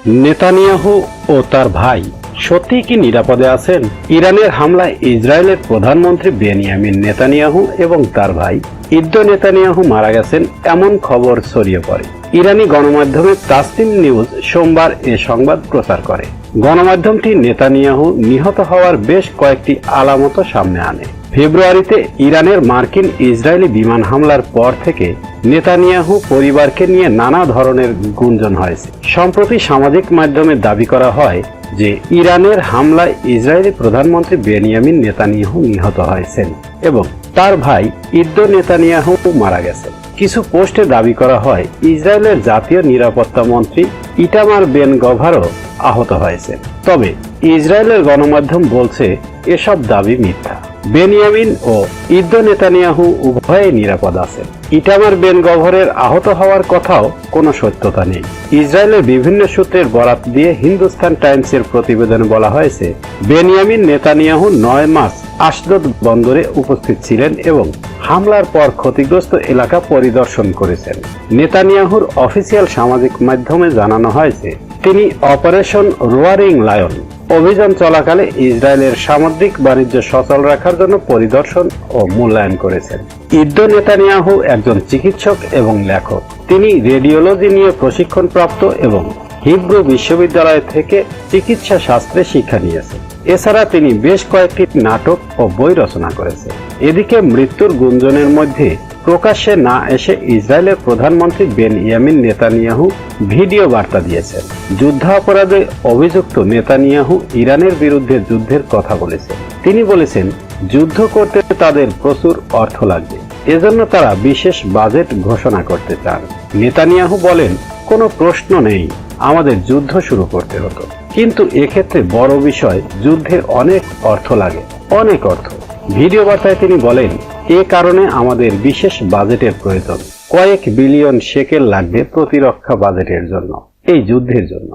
Netanyahu ও তার ভাই সত্যিই কি নিরাপদে আছেন? ইরানের হামলায় ইসরায়েলের প্রধানমন্ত্রী বেনিয়ামিন নেতানিয়াহু এবং তার ভাই ইদ্দো নেতানিয়াহু মারা গেছেন এমন খবর ছড়িয়ে পড়ে। ইরানি গণমাধ্যমে তাসনিম নিউজ সোমবার এ সংবাদ প্রচার করে। গণমাধ্যমটি নেতানিয়াহু নিহত হওয়ার বেশ কয়েকটি আলামত সামনে আনে। ফেব্রুয়ারিতে ইরানের মার্কিন ইসরায়েলি বিমান হামলার পর থেকে নেতানিয়াহু পরিবারকে নিয়ে নানা ধরনের গুঞ্জন হয়েছে। সম্প্রতি সামাজিক মাধ্যমে দাবি করা হয় যে ইরানের হামলায় ইসরায়েলি প্রধানমন্ত্রী বেনিয়ামিন নেতানিয়াহু নিহত হয়েছেন এবং তার ভাই ইদ্দো নেতানিয়াহু মারা গেছেন। কিছু পোস্টে দাবি করা হয় ইসরায়েলের জাতীয় নিরাপত্তা মন্ত্রী ইটামার বেন গভারও আহত হয়েছে। তবে ইসরায়েলের গণমাধ্যম বলছে এসব দাবি মিথ্যা। বেনিয়ামিন ও ইদ্দো নেতানিয়াহু উভয়েই নিরাপদ আছেন। ইটামার বেন গভরের আহত হওয়ার কথাও কোনো সত্যতা নেই। ইসরায়েলের বিভিন্ন সূত্রের বরাত দিয়ে হিন্দুস্তান টাইমসের প্রতিবেদনে বলা হয়েছে বেনিয়ামিন নেতানিয়াহু 9 মার্চ আশদোদ বন্দরে উপস্থিত ছিলেন এবং হামলার পর ক্ষতিগ্রস্ত এলাকা পরিদর্শন করেছেন। নেতানিয়াহুর অফিসিয়াল সামাজিক মাধ্যমে জানানো হয়েছে তিনি অপারেশন রোয়ারিং লায়ন অভিযান চলাকালে ইসরায়েলের সামুদ্রিক বাণিজ্য সচল রাখার জন্য পরিদর্শন ও মূল্যায়ন করেছেন। ইদ্দো নেতানিয়াহু একজন চিকিৎসক এবং লেখক। তিনি রেডিওলজি নিয়ে প্রশিক্ষণপ্রাপ্ত এবং হিব্রু বিশ্ববিদ্যালয় থেকে চিকিৎসা শাস্ত্রে শিক্ষা নিয়েছেন। এছাড়া তিনি বেশ কয়েকটি নাটক ও বই রচনা করেছেন। এদিকে মৃত্যুর গুঞ্জনের মধ্যে প্রকাশ্যে না এসে ইসরায়েলের প্রধানমন্ত্রী বেনিয়ামিন নেতানিয়াহু ভিডিও বার্তা দিয়েছেন। যুদ্ধাপরাধে অভিযুক্ত নেতানিয়াহু ইরানের বিরুদ্ধে যুদ্ধের কথা বলেছেন। তিনি বলেছেন যুদ্ধ করতে তাদের প্রচুর অর্থ লাগবে, এজন্য তারা বিশেষ বাজেট ঘোষণা করতে চান। নেতানিয়াহু বলেন কোনো প্রশ্ন নেই, আমাদের যুদ্ধ শুরু করতে হতো, কিন্তু এক্ষেত্রে বড় বিষয় যুদ্ধের অনেক অর্থ লাগে, অনেক অর্থ। ভিডিও বার্তায় তিনি বলেন এ কারণে আমাদের বিশেষ বাজেটের প্রয়োজন, কয়েক বিলিয়ন শেকেল লাগবে প্রতিরক্ষা বাজেটের জন্য, এই যুদ্ধের জন্য।